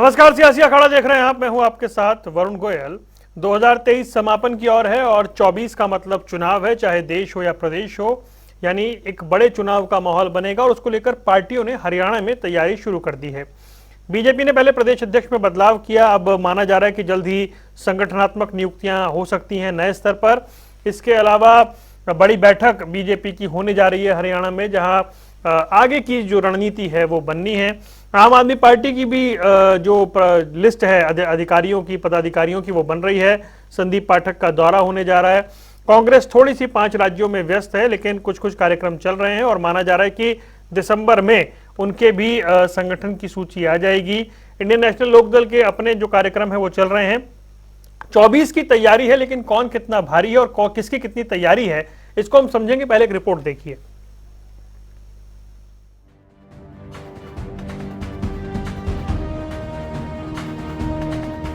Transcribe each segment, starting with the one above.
नमस्कार, सियासी अखाड़ा देख रहे हैं आप। मैं हूं आपके साथ वरुण गोयल। 2023 समापन की ओर है और 24 का मतलब चुनाव है, चाहे देश हो या प्रदेश हो। यानी एक बड़े चुनाव का माहौल बनेगा और उसको लेकर पार्टियों ने हरियाणा में तैयारी शुरू कर दी है। बीजेपी ने पहले प्रदेश अध्यक्ष में बदलाव किया, अब माना जा रहा है कि जल्द ही संगठनात्मक नियुक्तियां हो सकती हैं नए स्तर पर। इसके अलावा बड़ी बैठक बीजेपी की होने जा रही है हरियाणा में, जहां आगे की जो रणनीति है वो बननी है। आम आदमी पार्टी की भी जो लिस्ट है अधिकारियों की, पदाधिकारियों की, वो बन रही है। संदीप पाठक का दौरा होने जा रहा है। कांग्रेस थोड़ी सी 5 राज्यों में व्यस्त है, लेकिन कुछ कुछ कार्यक्रम चल रहे हैं और माना जा रहा है कि दिसंबर में उनके भी संगठन की सूची आ जाएगी। इंडियन नेशनल लोकदल के अपने जो कार्यक्रम है वो चल रहे हैं। 24 की तैयारी है, लेकिन कौन कितना भारी है और किसकी कितनी तैयारी है, इसको हम समझेंगे। पहले एक रिपोर्ट देखिए।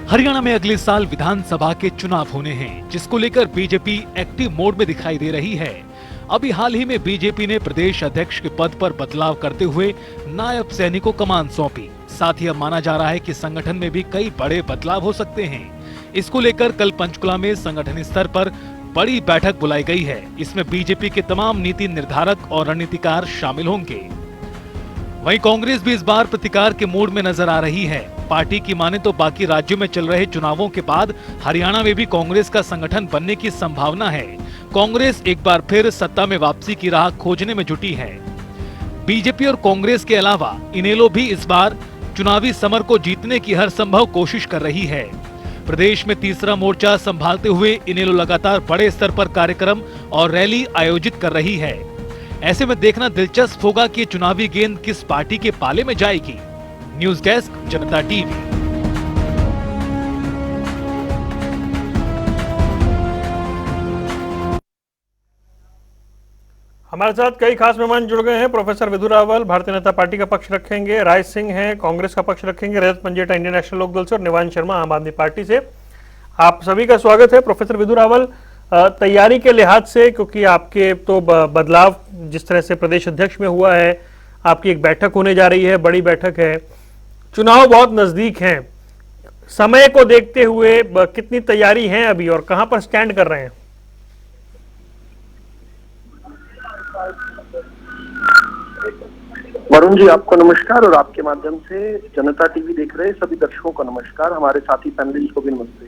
हरियाणा में अगले साल विधानसभा के चुनाव होने हैं, जिसको लेकर बीजेपी एक्टिव मोड में दिखाई दे रही है। अभी हाल ही में बीजेपी ने प्रदेश अध्यक्ष के पद पर बदलाव करते हुए नायब सैनी को कमान सौंपी। साथ ही अब माना जा रहा है कि संगठन में भी कई बड़े बदलाव हो सकते हैं। इसको लेकर कल पंचकुला में संगठन स्तर पर बड़ी बैठक बुलाई गई है। इसमें बीजेपी के तमाम नीति निर्धारक और रणनीतिकार शामिल होंगे। वहीं कांग्रेस भी इस बार प्रतिकार के मूड में नजर आ रही है। पार्टी की माने तो बाकी राज्यों में चल रहे चुनावों के बाद हरियाणा में भी कांग्रेस का संगठन बनने की संभावना है। कांग्रेस एक बार फिर सत्ता में वापसी की राह खोजने में जुटी है। बीजेपी और कांग्रेस के अलावा इनेलो भी इस बार चुनावी समर को जीतने की हर संभव कोशिश कर रही है। प्रदेश में तीसरा मोर्चा संभालते हुए इनेलो लगातार बड़े स्तर पर कार्यक्रम और रैली आयोजित कर रही है। ऐसे में देखना दिलचस्प होगा कि चुनावी गेंद किस पार्टी के पाले में जाएगी। न्यूज डेस्क, जनता टीवी। हमारे साथ कई खास मेहमान जुड़ गए हैं। प्रोफेसर विधु रावल भारतीय जनता पार्टी का पक्ष रखेंगे, राय सिंह हैं कांग्रेस का पक्ष रखेंगे, रजत पंजेटा इंडियन नेशनल लोकदल से और निवान शर्मा आम आदमी पार्टी से। आप सभी का स्वागत है। प्रोफेसर विधु रावल, तैयारी के लिहाज से, क्योंकि आपके तो बदलाव जिस तरह से प्रदेश अध्यक्ष में हुआ है, आपकी एक बैठक होने जा रही है, बड़ी बैठक है, चुनाव बहुत नजदीक हैं, समय को देखते हुए कितनी तैयारी है अभी और कहां पर स्टैंड कर रहे हैं? वरुण जी, आपको नमस्कार और आपके माध्यम से जनता टीवी देख रहे सभी दर्शकों को नमस्कार। हमारे साथी पैनलिस्ट को भी नमस्ते।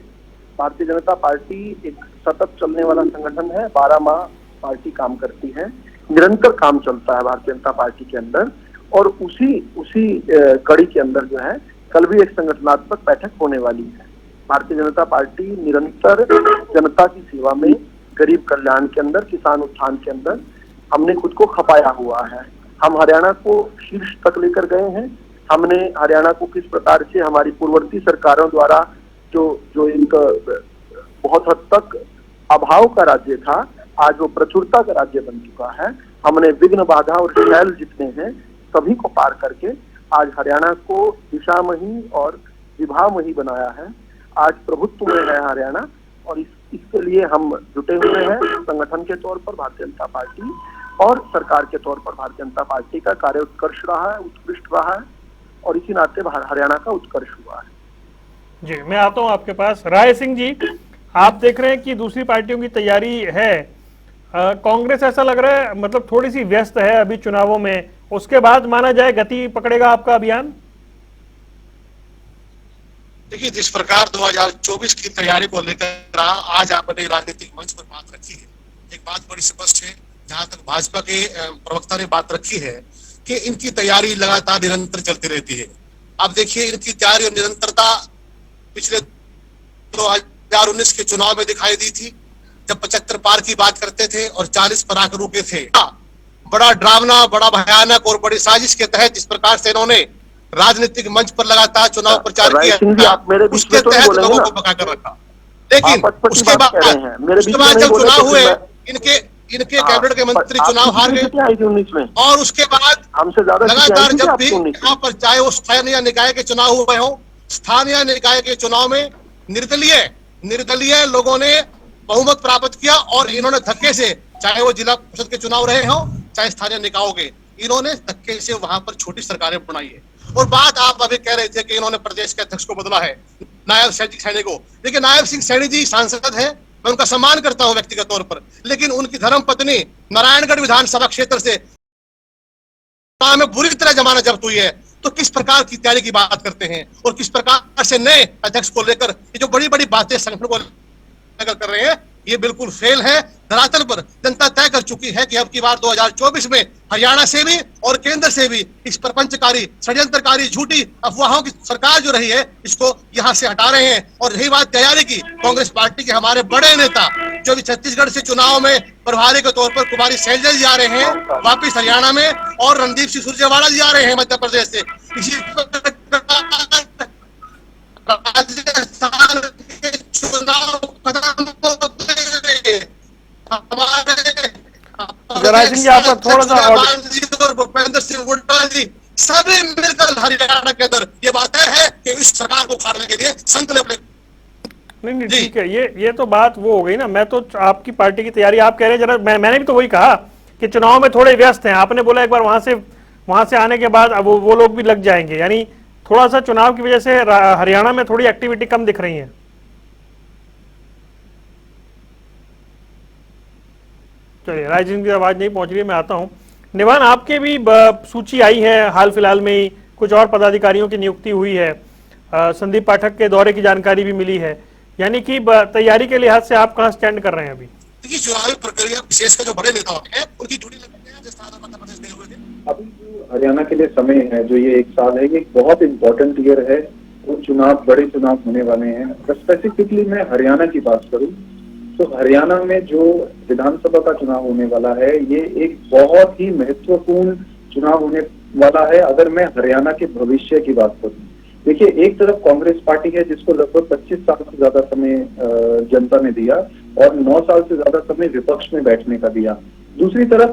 भारतीय जनता पार्टी एक सतत चलने वाला संगठन है। 12 माह पार्टी काम करती है, निरंतर काम चलता है भारतीय जनता पार्टी के अंदर। और उसी कड़ी के अंदर जो है, कल भी एक संगठनात्मक बैठक होने वाली है। भारतीय जनता पार्टी निरंतर जनता की सेवा में, गरीब कल्याण के अंदर, किसान उत्थान के अंदर हमने खुद को खपाया हुआ है। हम हरियाणा को शीर्ष तक लेकर गए हैं। हमने हरियाणा को किस प्रकार से हमारी पूर्ववर्ती सरकारों द्वारा जो एक बहुत हद तक अभाव का राज्य था, आज वो प्रचुरता का राज्य बन चुका है। हमने विघ्न, बाधा और शैल जितने हैं सभी को पार करके आज हरियाणा को दिशामही और विभामही बनाया है। आज प्रभुत्व में है हरियाणा और इसके लिए हम जुटे हुए हैं। संगठन के तौर पर भारतीय जनता पार्टी और सरकार के तौर पर भारतीय जनता पार्टी का कार्य उत्कृष्ट रहा है, उत्कृष्ट रहा है और इसी नाते हरियाणा का उत्कर्ष हुआ है। जी, मैं आता हूं आपके पास। राय सिंह जी, आप देख रहे हैं कि दूसरी पार्टियों की तैयारी है। कांग्रेस ऐसा लग रहा है मतलब थोड़ी सी व्यस्त है अभी चुनावों में, उसके बाद माना जाए गति पकड़ेगा आपका अभियान? देखिए, जिस प्रकार 2024 की तैयारी को लेकर आज आपने राजनीतिक मंच पर बात रखी है, एक बात बड़ी स्पष्ट है। जहां तक भाजपा के प्रवक्ता ने बात रखी है कि इनकी तैयारी लगातार निरंतर चलती रहती है। अब देखिए, इनकी तैयारी और निरंतरता पिछले 2019 के चुनाव में दिखाई दी थी, जब 75 पार की बात करते थे और 40 पर आकर रुके थे। बड़ा डरावना, बड़ा भयानक और बड़ी साजिश के तहत जिस प्रकार से इन्होंने राजनीतिक मंच पर लगातार चुनाव प्रचार किया, उसके तहत लोगों को पका कर रखा। लेकिन उसके बाद जब चुनाव हुए, इनके कैबिनेट के मंत्री चुनाव हार गए और उसके बाद लगातार जब भी यहाँ पर चाहे वो स्थानीय निकाय के चुनाव हुए हो, स्थानीय निकाय के चुनाव में निर्दलीय लोगों ने बहुमत प्राप्त किया और इन्होंने धक्के से, चाहे वो जिला परिषद के चुनाव रहे हो चाहे स्थानीय निकायों के, इन्होंने धक्के से वहां पर छोटी सरकारें बनाई है। और बात आप अभी कह रहे थे कि इन्होंने प्रदेश के अध्यक्ष को बदला है, नायब सैनी को। देखिए, नायब सिंह सैनी जी सांसद है, मैं उनका सम्मान करता हूं व्यक्तिगत तौर पर, लेकिन उनकी धर्म पत्नी नारायणगढ़ विधानसभा क्षेत्र से में बुरी तरह जमानत जब्त हुई है। तो किस प्रकार की तैयारी की बात करते हैं और किस प्रकार से नए अध्यक्ष को लेकर ये जो बड़ी बड़ी बातें संगठन को लेकर कर रहे हैं, ये बिल्कुल फेल है। धरातल पर जनता तय कर चुकी है कि अब की बार 2024 में हरियाणा से भी और केंद्र से भी इस प्रपंचकारी, षड्यंत्रकारी, झूठी अफवाहों की सरकार जो रही है, इसको यहां से हटा रहे हैं। और रही बात तैयारी की, कांग्रेस पार्टी के हमारे बड़े नेता जो भी छत्तीसगढ़ से चुनाव में प्रभारी के तौर पर कुमारी सैलजा जी आ रहे हैं वापिस हरियाणा में, और रणदीप सिंह सुरजेवाला जी आ रहे हैं मध्य प्रदेश से। इसी राजस्थान के चुनाव खत्म हो गए, जरा सिंह जी आपका थोड़ा सा और भूपेंद्र सिंह हुड्डा जी सभी मिलकर हरियाणा के अंदर ये बात है कि इस सरकार को उखाड़ने के लिए संकल्प नहीं ठीक है, ये तो बात वो हो गई ना। मैं तो आपकी पार्टी की तैयारी आप कह रहे हैं, जरा मैंने भी तो वही कहा कि चुनाव में थोड़े व्यस्त हैं। आपने बोला एक बार वहां से आने के बाद अब वो लोग भी लग जाएंगे, यानी थोड़ा सा चुनाव की वजह से हरियाणा में थोड़ी एक्टिविटी कम दिख रही है। चलिए, राजन की आवाज नहीं पहुंच रही है, मैं आता हूं। निवान, आपके भी सूची आई है हाल फिलहाल में ही, कुछ और पदाधिकारियों की नियुक्ति हुई है, संदीप पाठक के दौरे की जानकारी भी मिली है, यानी कि तैयारी के लिहाज से आप कहां स्टैंड कर रहे हैं अभी? देखिए, चुनावी प्रक्रिया विशेषकर जो बड़े नेता होते हैं उनकी ड्यूटी लगती है, जिस तरह मध्य प्रदेश गए हुए थे। अभी जो हरियाणा के लिए समय है, जो ये 1 साल है, ये एक बहुत इम्पोर्टेंट ईयर है। वो चुनाव, बड़े चुनाव होने वाले हैं। स्पेसिफिकली मैं हरियाणा की बात करूं तो हरियाणा में जो विधानसभा का चुनाव होने वाला है, ये एक बहुत ही महत्वपूर्ण चुनाव होने वाला है। अगर मैं हरियाणा के भविष्य की बात करूं, देखिए, एक तरफ कांग्रेस पार्टी है जिसको लगभग 25 साल से ज्यादा समय जनता ने दिया और 9 साल से ज्यादा समय विपक्ष में बैठने का दिया। दूसरी तरफ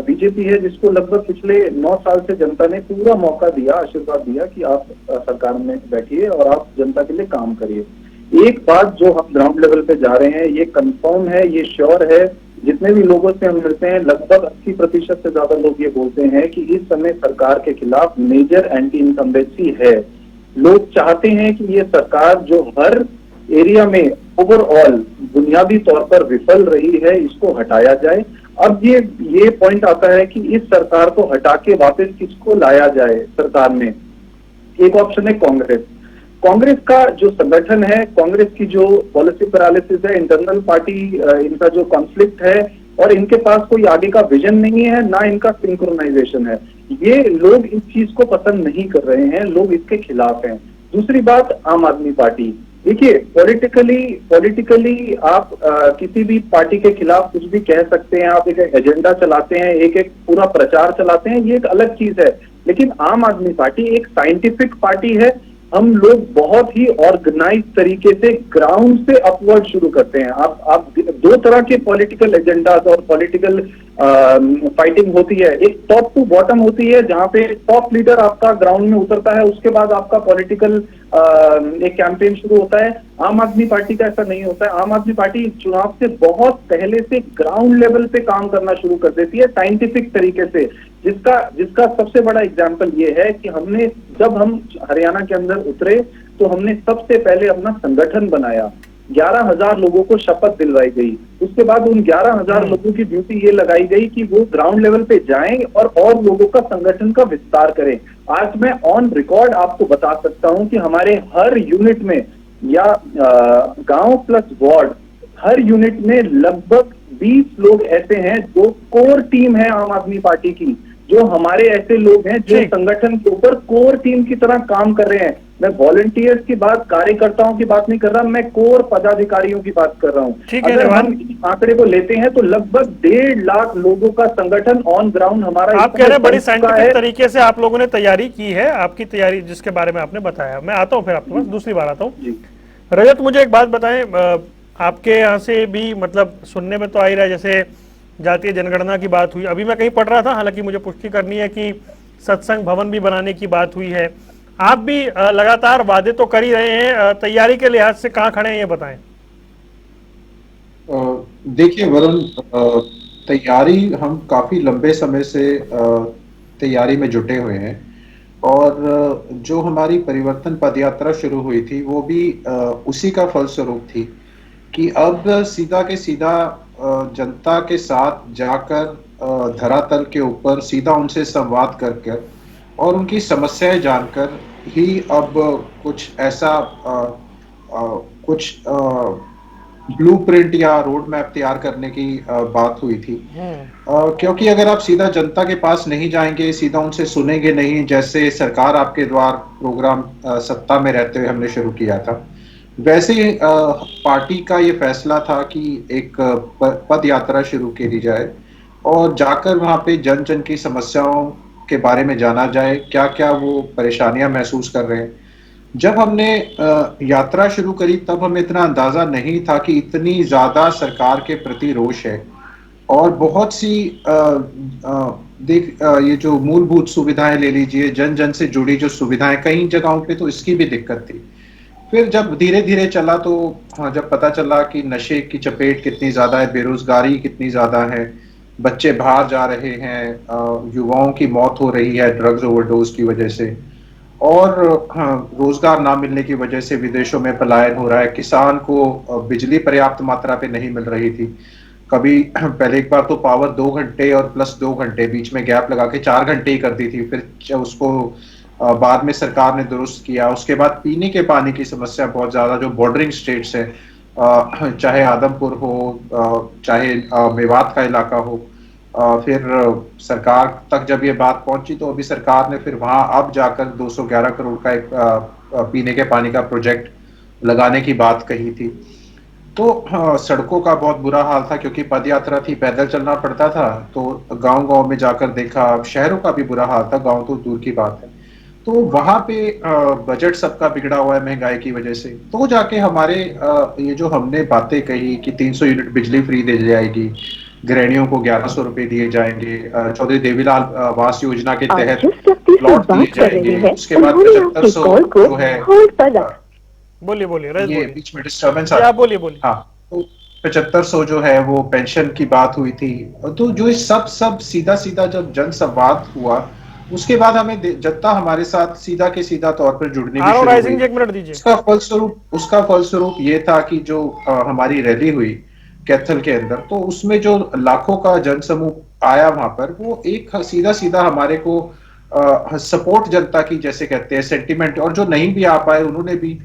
बीजेपी है जिसको लगभग पिछले 9 साल से जनता ने पूरा मौका दिया, आशीर्वाद दिया कि आप सरकार में बैठिए और आप जनता के लिए काम करिए। एक बात जो हम ग्राउंड लेवल पे जा रहे हैं, ये कंफर्म है, ये श्योर है, जितने भी लोगों से हम मिलते हैं लगभग 80% से ज्यादा लोग ये बोलते हैं कि इस समय सरकार के खिलाफ मेजर एंटी इनकम्बेंसी है। लोग चाहते हैं कि ये सरकार जो हर एरिया में ओवरऑल बुनियादी तौर पर विफल रही है, इसको हटाया जाए। अब ये पॉइंट आता है कि इस सरकार को हटा के वापस किसको लाया जाए सरकार में। एक ऑप्शन है कांग्रेस का जो संगठन है, कांग्रेस की जो पॉलिसी पैरालिसिस है, इंटरनल पार्टी इनका जो कॉन्फ्लिक्ट है और इनके पास कोई आगे का विजन नहीं है, ना इनका सिंक्रोनाइजेशन है। ये लोग इस चीज को पसंद नहीं कर रहे हैं, लोग इसके खिलाफ हैं। दूसरी बात, आम आदमी पार्टी। देखिए, पॉलिटिकली आप किसी भी पार्टी के खिलाफ कुछ भी कह सकते हैं, आप एक एजेंडा चलाते हैं, एक पूरा प्रचार चलाते हैं, ये एक अलग चीज है। लेकिन आम आदमी पार्टी एक साइंटिफिक पार्टी है। हम लोग बहुत ही ऑर्गेनाइज तरीके से ग्राउंड से अपवर्ड शुरू करते हैं। आप 2 तरह के पॉलिटिकल एजेंडाज और पॉलिटिकल फाइटिंग होती है। एक टॉप टू बॉटम होती है जहां पे टॉप लीडर आपका ग्राउंड में उतरता है, उसके बाद आपका पॉलिटिकल एक कैंपेन शुरू होता है। आम आदमी पार्टी का ऐसा नहीं होता है। आम आदमी पार्टी चुनाव से बहुत पहले से ग्राउंड लेवल पे काम करना शुरू कर देती है साइंटिफिक तरीके से, जिसका सबसे बड़ा एग्जाम्पल ये है कि जब हम हरियाणा के अंदर उतरे तो हमने सबसे पहले अपना संगठन बनाया। 11,000 लोगों को शपथ दिलवाई गई। उसके बाद उन 11,000 लोगों की ड्यूटी ये लगाई गई कि वो ग्राउंड लेवल पे जाएं और लोगों का संगठन का विस्तार करें। आज मैं ऑन रिकॉर्ड आपको बता सकता हूं कि हमारे हर यूनिट में या गांव प्लस वार्ड, हर यूनिट में लगभग 20 लोग ऐसे हैं जो कोर टीम है आम आदमी पार्टी की, जो हमारे ऐसे लोग हैं जो संगठन के ऊपर कोर टीम की तरह काम कर रहे हैं। मैं वॉलंटियर्स की बात, कार्यकर्ताओं की बात नहीं कर रहा, मैं कोर पदाधिकारियों की बात कर रहा हूं। अगर हम आंकड़े को लेते हैं तो लगभग 1.5 लाख लोगों का संगठन ऑन ग्राउंड हमारा। आप कह रहे हैं बड़ी साइंटिफिक तरीके से आप लोगों ने तैयारी की है, आपकी तैयारी जिसके बारे में आपने बताया। मैं आता हूं फिर आपके पास, दूसरी बार आता हूं। रजत, मुझे एक बात बताएं, आपके यहाँ से भी मतलब सुनने में तो आ ही रहा है जैसे जातीय जनगणना की बात हुई। अभी मैं कहीं पढ़ रहा था, हालांकि मुझे पुष्टि करनी है कि सत्संग भवन भी बनाने की बात हुई है। आप भी लगातार वादे तो कर ही रहे हैं, तैयारी के लिहाज से कहाँ खड़े हैं ये बताएं। देखिए वरुण, तैयारी हम काफी लंबे समय से तैयारी में जुटे हुए हैं और जो हमारी परिवर्तन पदयात्रा शुरू हुई थी वो भी उसी का फलस्वरूप थी कि अब सीधा के सीधा जनता के साथ जाकर धरातल के ऊपर सीधा उनसे संवाद करके और उनकी समस्याएं जानकर ही अब कुछ ऐसा कुछ ब्लूप्रिंट या रोड मैप तैयार करने की बात हुई थी। क्योंकि अगर आप सीधा जनता के पास नहीं जाएंगे, सीधा उनसे सुनेंगे नहीं, जैसे सरकार आपके द्वार प्रोग्राम सत्ता में रहते हुए हमने शुरू किया था, वैसे पार्टी का ये फैसला था कि एक पद यात्रा शुरू की जाए और जाकर वहां पे जन जन की समस्याओं के बारे में जाना जाए, क्या क्या वो परेशानियां महसूस कर रहे हैं। जब हमने यात्रा शुरू करी तब हमें इतना अंदाजा नहीं था कि इतनी ज्यादा सरकार के प्रति रोष है और बहुत सी ये जो मूलभूत सुविधाएं ले लीजिए, जन जन से जुड़ी जो सुविधाएं, कई जगहों पे तो इसकी भी दिक्कत थी। फिर जब धीरे धीरे चला तो हाँ, जब पता चला कि नशे की चपेट कितनी ज्यादा है, बेरोजगारी कितनी ज्यादा है, बच्चे बाहर जा रहे हैं, युवाओं की मौत हो रही है ड्रग्स ओवरडोज की वजह से, और हाँ, रोजगार ना मिलने की वजह से विदेशों में पलायन हो रहा है, किसान को बिजली पर्याप्त मात्रा पे नहीं मिल रही थी। कभी पहले एक बार तो पावर 2 घंटे और प्लस 2 घंटे बीच में गैप लगा के 4 घंटे ही कर दी थी, फिर उसको बाद में सरकार ने दुरुस्त किया। उसके बाद पीने के पानी की समस्या बहुत ज्यादा, जो बॉर्डरिंग स्टेट्स है, चाहे आदमपुर हो, चाहे मेवात का इलाका हो, फिर सरकार तक जब ये बात पहुंची तो अभी सरकार ने फिर वहां अब जाकर 211 करोड़ का एक पीने के पानी का प्रोजेक्ट लगाने की बात कही थी। तो सड़कों का बहुत बुरा हाल था क्योंकि पदयात्रा थी, पैदल चलना पड़ता था। तो गांव गांव में जाकर देखा, शहरों का भी बुरा हाल था, गांव तो दूर की बात है। तो वहां पे बजट सबका बिगड़ा हुआ है महंगाई की वजह से। तो जाके हमारे ये जो हमने बातें कही कि 300 यूनिट बिजली फ्री दे जाएगी, गृहिणियों को 1100 रुपए दिए जाएंगे, चौधरी देवीलाल आवास योजना के तहत प्लॉट दिए जाएंगे, उसके बाद 7500 जो है, बोलिए बोलिए रईस ये बोलिए, बीच में डिस्टर्बेंस आप बोलिए बोलिए। हाँ, तो 7500 जो है वो पेंशन की बात हुई थी। तो जो सब सीधा सीधा जब जन संवाद हुआ, उसके बाद हमें जनता हमारे साथ सीधा के सीधा तौर पर जुड़नी भी शुरू राइजिंग हुई। एक मिनट दीजिए। उसका फलस्वरूप ये था कि जो हमारी रैली हुई कैथल के अंदर, तो उसमें जो लाखों का जनसमूह आया वहां पर, वो एक सीधा सीधा हमारे को सपोर्ट जनता की जैसे कहते हैं सेंटिमेंट, और जो नहीं भी आ पाए उन्होंने भी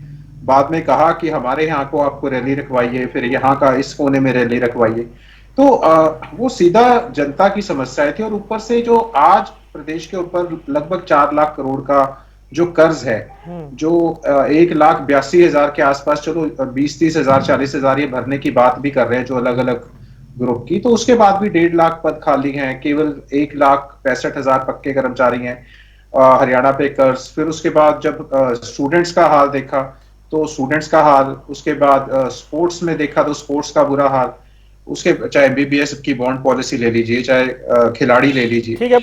बाद में कहा कि हमारे यहाँ को आपको रैली रखवाइए, फिर यहाँ का इस कोने में रैली रखवाइए। तो वो सीधा जनता की समस्याएं थी। और ऊपर से जो आज प्रदेश के ऊपर लगभग 4 लाख करोड़ का जो कर्ज है, जो 1,82,000 के आसपास, चलो 20-30 हजार 40 हजार ये भरने की बात भी कर रहे हैं जो अलग अलग ग्रुप की, तो उसके बाद भी 1.5 लाख पद खाली हैं, केवल 1,65,000 पक्के कर्मचारी हैं हरियाणा पे कर्ज। फिर उसके बाद जब स्टूडेंट्स का हाल देखा तो स्टूडेंट्स का हाल, उसके बाद स्पोर्ट्स में देखा तो स्पोर्ट्स का बुरा हाल, उसके चाहे एमबीबीएस की बॉन्ड पॉलिसी ले लीजिए, चाहे खिलाड़ी ले लीजिए, ठीक है,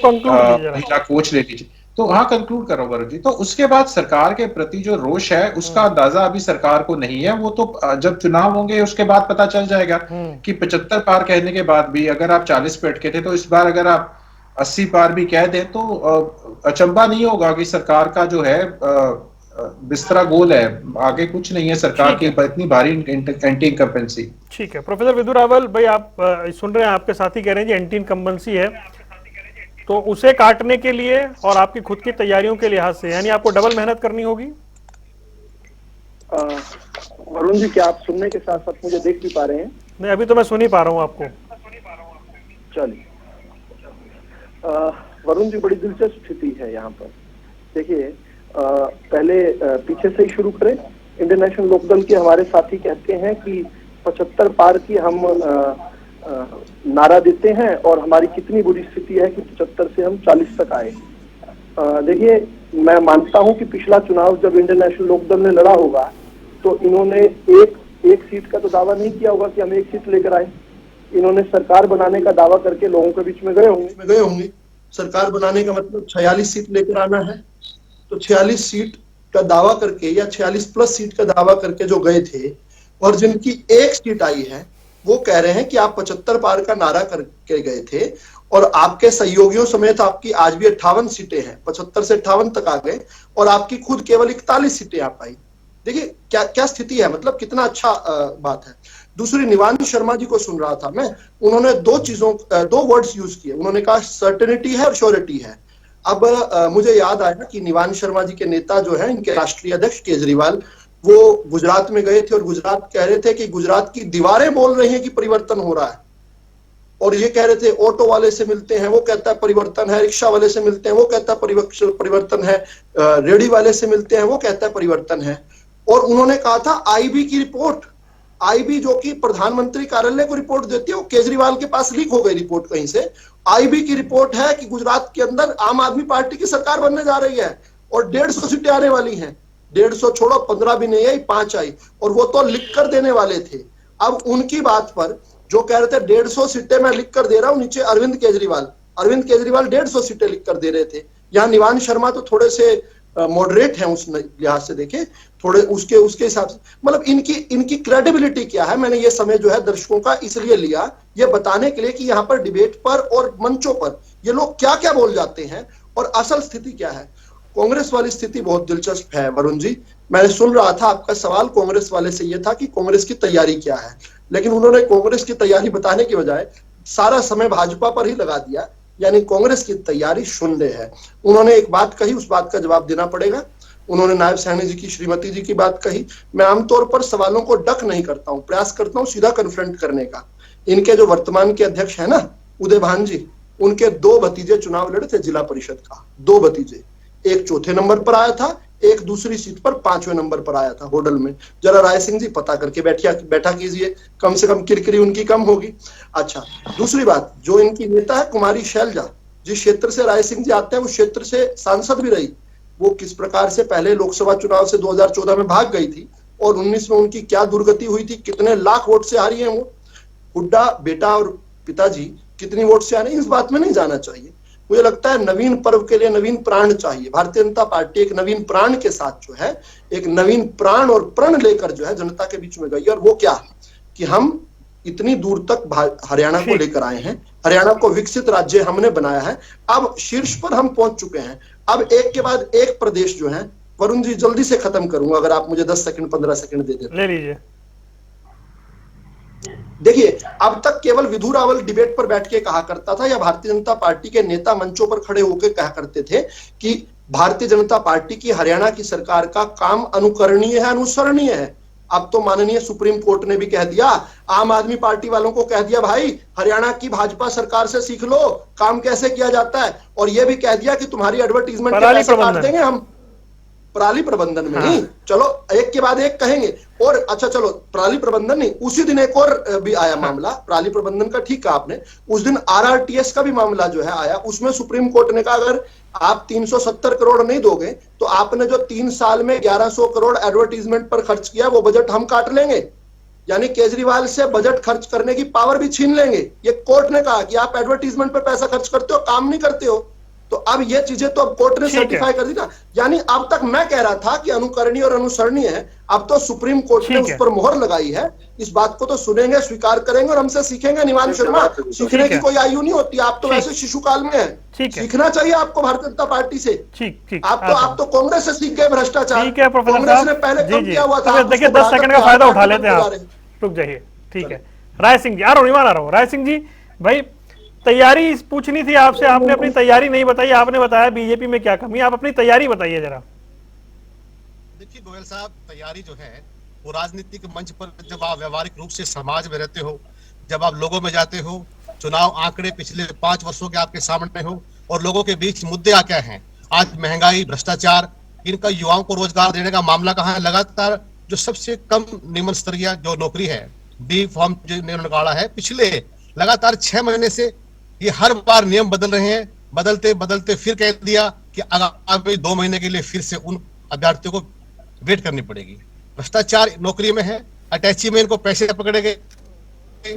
महिला कोच ले लीजिए। तो हाँ, कंक्लूड करो वरुण जी। तो उसके बाद सरकार के प्रति जो रोष है उसका अंदाजा अभी सरकार को नहीं है। वो तो जब चुनाव होंगे उसके बाद पता चल जाएगा कि 75 पार कहने के बाद भी अगर आप 40 पे अटके थे, तो इस बार अगर आप 80 पार भी कह दें तो अचंभा नहीं होगा कि सरकार का जो है बिस्तरा गोल है, आगे कुछ नहीं है सरकार की इतनी भारी एंटी इनकम्बेंसी। ठीक है, प्रोफेसर विदु रावल भाई, आप सुन रहे हैं, आपके साथी कह रहे हैं जी एंटी इनकम्बेंसी है, तो उसे काटने के लिए और आपकी खुद की तैयारियों के लिहाज से यानी आपको डबल मेहनत करनी होगी। वरुण जी, क्या आप सुनने के साथ साथ मुझे देख भी पा रहे हैं? नहीं, अभी तो मैं सुन ही पा रहा हूँ आपको। चलिए, वरुण जी, बड़ी दिलचस्प स्थिति है यहाँ पर। देखिए, पहले पीछे से ही शुरू करें। इंडियन नेशनल लोकदल के हमारे साथी कहते हैं कि 75 पार की हम नारा देते हैं और हमारी कितनी बुरी स्थिति है कि 75 से हम 40 तक आए। देखिए, मैं मानता हूं कि पिछला चुनाव जब इंडियन नेशनल लोकदल ने लड़ा होगा तो इन्होंने एक सीट का तो दावा नहीं किया होगा कि हम 1 सीट लेकर आए। इन्होंने सरकार बनाने का दावा करके लोगों के बीच में गए होंगे। सरकार बनाने का मतलब 46 सीट लेकर आना है, तो 46 सीट का दावा करके या 46 प्लस सीट का दावा करके जो गए थे, और जिनकी 1 सीट आई है वो कह रहे हैं कि आप 75 पार का नारा करके गए थे और आपके सहयोगियों समेत आपकी आज भी 58 सीटें हैं, 75 से 58 तक आ गए और आपकी खुद केवल 41 सीटें आ पाई। देखिए क्या क्या स्थिति है, मतलब कितना अच्छा बात है। दूसरी, निवान शर्मा जी को सुन रहा था मैं, उन्होंने दो वर्ड्स यूज किए, उन्होंने कहा सर्टेनिटी है और श्योरिटी है। अब मुझे याद आया कि निवान शर्मा जी के नेता जो है, इनके राष्ट्रीय अध्यक्ष केजरीवाल, वो गुजरात में गए थे और गुजरात कह रहे थे कि गुजरात की दीवारें बोल रही हैं कि परिवर्तन हो रहा है, और ये कह रहे थे ऑटो वाले से मिलते हैं वो कहता है परिवर्तन है, रिक्शा वाले से मिलते हैं वो कहता है परिवर्तन है, रेडी वाले से मिलते हैं वो कहता है परिवर्तन है। और उन्होंने कहा था आईबी की रिपोर्ट, आईबी जो कि प्रधानमंत्री कार्यालय को रिपोर्ट देती है, वो केजरीवाल के पास लीक हो गई रिपोर्ट कहीं से। आईबी की रिपोर्ट है कि गुजरात के अंदर आम आदमी पार्टी की सरकार बनने जा रही है और 150 सीटें आने वाली हैं। 150 छोड़ो, 15 भी नहीं आई, 5 आई, और वो तो लिख कर देने वाले थे। अब उनकी बात पर जो कह रहे थे 150 सीटें मैं लिख कर दे रहा हूं, नीचे अरविंद केजरीवाल 150 सीटें लिख कर दे रहे थे। यहाँ निवान शर्मा तो थोड़े से मॉडरेट हैं उस लिहाज से देखें, थोड़े उसके हिसाब से, मतलब इनकी क्रेडिबिलिटी क्या है। मैंने ये समय जो है दर्शकों का इसलिए लिया, ये बताने के लिए कि यहाँ पर डिबेट पर और मंचों पर ये लोग क्या क्या बोल जाते हैं और असल स्थिति क्या है। कांग्रेस वाली स्थिति बहुत दिलचस्प है वरुण जी। मैंने सुन रहा था आपका सवाल कांग्रेस वाले से ये था कि कांग्रेस की तैयारी क्या है, लेकिन उन्होंने कांग्रेस की तैयारी बताने के बजाय सारा समय भाजपा पर ही लगा दिया, यानी कांग्रेस की तैयारी शून्य है। उन्होंने एक बात कही, उस बात का जवाब देना पड़ेगा। उन्होंने नायब सैनी जी की, श्रीमती जी की बात कही। मैं आमतौर पर सवालों को डक नहीं करता हूं, प्रयास करता हूं सीधा कन्फ्रंट करने का। इनके जो वर्तमान के अध्यक्ष है ना, उदय भान जी, उनके 2 भतीजे चुनाव लड़े थे जिला परिषद का, 2 भतीजे, एक चौथे नंबर पर आया था, एक दूसरी सीट पर 5वें नंबर पर आया था होडल में। जरा राय सिंह जी पता करके बैठा कीजिए, कम से कम किरकिरी उनकी कम होगी। अच्छा, दूसरी बात, जो इनकी नेता है कुमारी शैलजा, जिस क्षेत्र से राय सिंह जी आते हैं उस क्षेत्र से सांसद भी रही, वो किस प्रकार से पहले लोकसभा चुनाव से 2014 में भाग गई थी और 19 में उनकी क्या दुर्गति हुई थी, कितने लाख वोट से हारी है वो। हुड्डा बेटा और पिताजी कितनी वोट से हारे, इस बात में नहीं जाना चाहिए। मुझे लगता है नवीन पर्व के लिए नवीन प्राण चाहिए। भारतीय जनता पार्टी एक नवीन प्राण के साथ जो है, एक नवीन प्राण और प्रण लेकर जो है जनता के बीच में गई, और वो क्या कि हम इतनी दूर तक हरियाणा को लेकर आए हैं, हरियाणा को विकसित राज्य हमने बनाया है, अब शीर्ष पर हम पहुंच चुके हैं। अब एक के बाद एक प्रदेश जो है, वरुण जी जल्दी से खत्म करूंगा, अगर आप मुझे 10 सेकंड 15 सेकंड दे देते। ले लीजिए। देखिए, अब तक केवल विधु रावल डिबेट पर बैठ के कहा करता था, या भारतीय जनता पार्टी के नेता मंचों पर खड़े होकर कहा करते थे कि भारतीय जनता पार्टी की हरियाणा की सरकार का काम अनुकरणीय है, अनुसरणीय है। अब तो माननीय सुप्रीम कोर्ट ने भी कह दिया, आम आदमी पार्टी वालों को कह दिया, भाई हरियाणा की भाजपा सरकार से सीख लो काम कैसे किया जाता है, और यह भी कह दिया कि तुम्हारी एडवर्टीजमेंट के पैसे काट देंगे हम। पराली प्रबंधन में नहीं, चलो एक के बाद एक कहेंगे। और अच्छा चलो, पराली प्रबंधन नहीं, उसी दिन एक और भी आया मामला, पराली प्रबंधन का ठीक कहा आपने, उस दिन आरआरटीएस का भी मामला जो है आया। उसमें सुप्रीम कोर्ट ने कहा अगर आप 370 करोड़ नहीं दोगे तो आपने जो 3 साल में 1100 करोड़ एडवर्टीजमेंट पर खर्च किया वो बजट हम काट लेंगे, यानी केजरीवाल से बजट खर्च करने की पावर भी छीन लेंगे। ये कोर्ट ने कहा कि आप एडवर्टीजमेंट पर पैसा खर्च करते हो, काम नहीं करते हो। तो अब ये चीजें तो अब कोर्ट ने सर्टिफाई कर दी ना, यानी अब तक मैं कह रहा था कि अनुकरणीय और अनुसरणीय है, अब तो सुप्रीम कोर्ट ने उस पर मोहर लगाई है। इस बात को तो सुनेंगे, स्वीकार करेंगे और हमसे सीखेंगे। निवान शर्मा, सीखने की कोई आयु नहीं होती, आप तो वैसे शिशु काल में है, सीखना चाहिए आपको भारतीय जनता पार्टी से। आप तो कांग्रेस से सीख गए भ्रष्टाचार, कांग्रेस ने पहले कम किया हुआ था। देखिए 10 सेकंड का फायदा उठा लेते हैं आप, रुक जाइए। ठीक है, राय सिंह जी आ रहा हूँ, आ रहा हूँ। राय सिंह जी भाई, तैयारी पूछनी थी आपसे, आपने अपनी तैयारी नहीं बताई, आपने बताया बीजेपी में क्या कमी, आप अपनी तैयारी बताइए जरा। देखिए गोयल साहब, तैयारी जो है वो राजनीतिक मंच पर जब आप व्यवहारिक रूप से समाज में रहते हो, जब आप लोगों में जाते हो, चुनाव आंकड़े पिछले 5 वर्षों के आपके सामने हो और लोगों के बीच मुद्दे क्या हैं, आज महंगाई, भ्रष्टाचार, इनका युवाओं को रोजगार देने का मामला कहाँ है। लगातार जो सबसे कम निम्न स्तरीय जो नौकरी है, डी फॉर्म जो निकाला है, पिछले लगातार 6 महीने से ये हर बार नियम बदल रहे हैं, बदलते बदलते फिर कह दिया कि आगामी 2 महीने के लिए फिर से उन अभ्यर्थियों को वेट करनी पड़ेगी। भ्रष्टाचार नौकरी में है, अटैची में इनको पैसे पकड़े गए।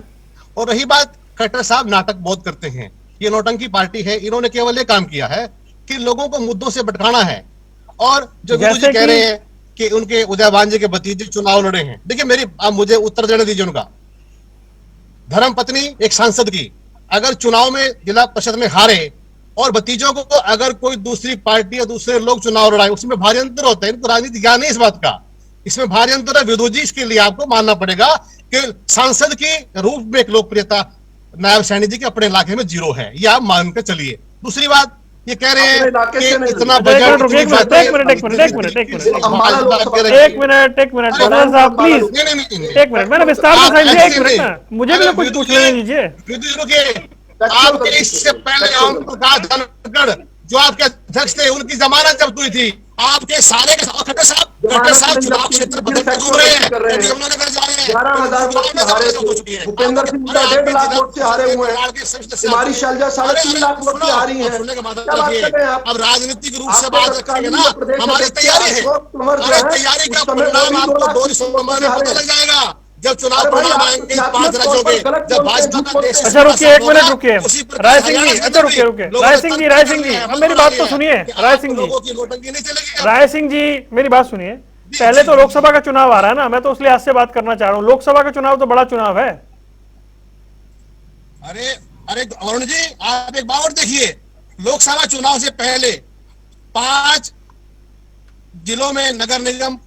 और रही बात, खट्टर साहब नाटक बहुत करते हैं, ये नौटंकी पार्टी है, इन्होंने केवल ये काम किया है कि लोगों को मुद्दों से भटकाना है। और जो विधु जी कह रहे हैं कि उनके उदय भान जी के भतीजे चुनाव लड़े हैं, देखिए मेरी, आप मुझे उत्तर देने दीजिए उनका। धर्मपत्नी एक सांसद की अगर चुनाव में जिला परिषद में हारे और भतीजों को अगर कोई दूसरी पार्टी या दूसरे लोग चुनाव लड़ाए, उसमें भारी अंतर होता है। इनको राजनीति ज्ञान नहीं इस बात का, इसमें भारी अंतर है। विदु जी, इसके लिए आपको मानना पड़ेगा कि सांसद के रूप में एक लोकप्रियता नायब सैनी जी के अपने इलाके में 0 है, ये आप मान के चलिए। दूसरी बात, ये कह रहे हैं कि इतना बजट, एक मिनट साहब प्लीज, एक मिनट, मैंने विस्तार से समझिए, एक मिनट ना, मुझे भी कुछ पूछ लेने दीजिए। आपके इससे पहले ओम प्रकाश धनखड़ जो आपके अध्यक्ष थे, उनकी जमानत जब्त हुई थी। आपके सारे के साथ खट्टर साहब चुनाव क्षेत्र बदल के घूम रहे हैं, यमुनानगर जा रहे हैं, 11,000 हारे थे। भूपेंद्र सिंह 1.5 लाख वोट से हारे हुए हैं। हमारी शैलजा 3.5 लाख वोट से हारी है। अब राजनीतिक रूप से बात रखेंगे ना, हमारी तैयारी है, हमारी तैयारी का परिणाम आपको 2 दिसंबर में पता लग जाएगा जब चुनाव परिणाम आएंगे 5 राज्यों के, जब भाजपा का देश। अच्छा रुकिए, 1 मिनट रुकिए राय सिंह जी, अच्छा रुकिए राय सिंह जी, अब मेरी बात तो सुनिए। राय सिंह जी मेरी बात सुनिए। पहले तो लोकसभा का चुनाव आ रहा है ना, मैं तो उस लिहाज से बात करना चाह रहा हूँ। लोकसभा का चुनाव तो बड़ा चुनाव है। अरे अरुण जी, आप एक बात और देखिए, लोकसभा चुनाव से पहले 5 जिलों में नगर निगम